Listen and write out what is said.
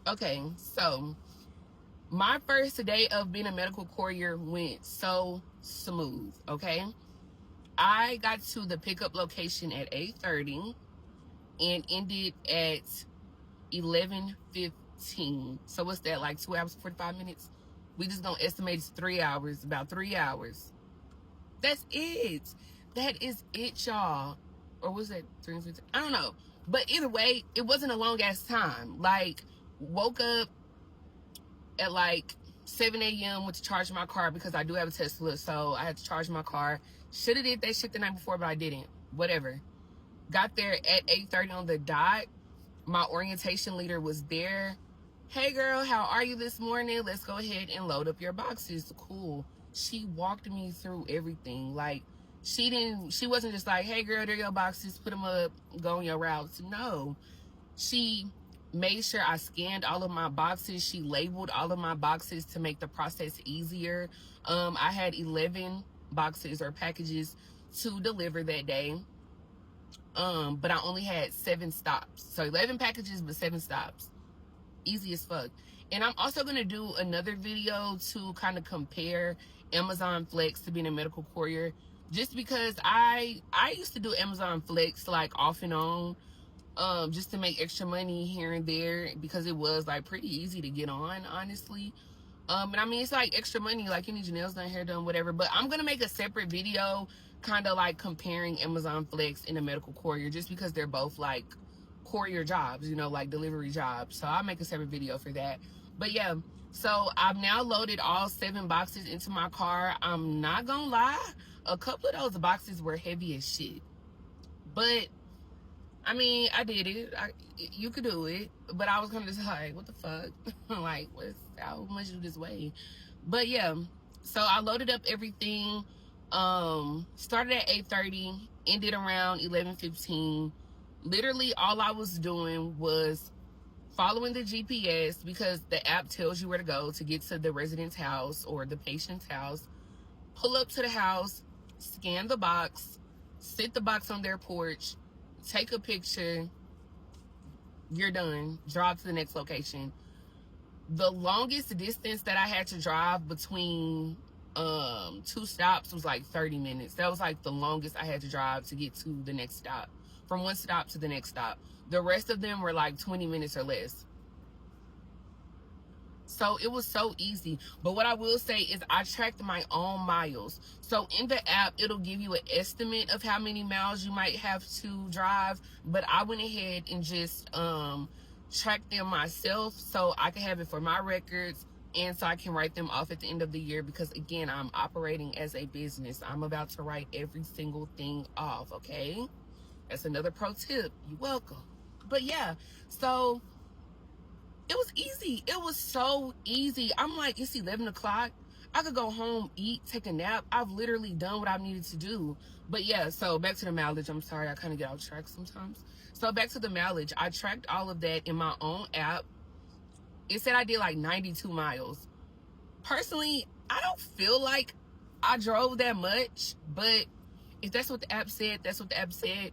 Okay, so my first day of being a medical courier went so smooth, okay? I got to the pickup location at 8:30 and ended at 11:15. So what's that, like 2 hours, 45 minutes? We just gonna estimate it's 3 hours, about 3 hours. That's it. That is it, y'all. Or was that 3:15? I don't know. But either way, it wasn't a long ass time. Like, woke up at like 7 a.m. went to charge my car because I do have a Tesla, so I had to charge my car. Should have did that shit the night before, but I didn't. Whatever. Got there at 8:30 on the dot. My orientation leader was there. Hey girl, how are you this morning? Let's go ahead and load up your boxes. Cool. She walked me through everything. Like, she wasn't just like, hey girl, there are your boxes, put them up, go on your routes. No. She made sure I scanned all of my boxes. She labeled all of my boxes to make the process easier. I had 11 boxes or packages to deliver that day. But I only had 7 stops. So 11 packages, but 7 stops. Easy as fuck. And I'm also going to do another video to kind of compare Amazon Flex to being a medical courier. Just because I used to do Amazon Flex like off and on. Just to make extra money here and there, because it was like pretty easy to get on, honestly. And I mean, it's like extra money, like you need your nails done, hair done, whatever. But I'm gonna make a separate video kind of like comparing Amazon Flex and a medical courier, just because they're both like courier jobs, you know, like delivery jobs. So I'll make a separate video for that. But yeah, so I've now loaded all 7 boxes into my car. I'm not gonna lie, a couple of those boxes were heavy as shit, but I mean, I did it. You could do it. But I was kind of just like, what the fuck? Like, how much do this weigh? But yeah, so I loaded up everything. Started at 8:30, ended around 11:15. Literally, all I was doing was following the GPS, because the app tells you where to go to get to the resident's house or the patient's house. Pull up to the house, scan the box, sit the box on their porch, take a picture, you're done. Drive to the next location. The longest distance that I had to drive between 2 stops was like 30 minutes. That was like the longest I had to drive to get to the next stop. From one stop to the next stop. The rest of them were like 20 minutes or less. So it was so easy. But what I will say is I tracked my own miles. So in the app, it'll give you an estimate of how many miles you might have to drive. But I went ahead and just tracked them myself, so I can have it for my records, and so I can write them off at the end of the year. Because again, I'm operating as a business. I'm about to write every single thing off, okay? That's another pro tip. You're welcome. But yeah, so it was easy. It was so easy. I'm like, it's 11 o'clock. I could go home, eat, take a nap. I've literally done what I needed to do. But yeah, so back to the mileage. I'm sorry, I kind of get off track sometimes. So back to the mileage. I tracked all of that in my own app. It said I did like 92 miles. Personally, I don't feel like I drove that much. But if that's what the app said, that's what the app said.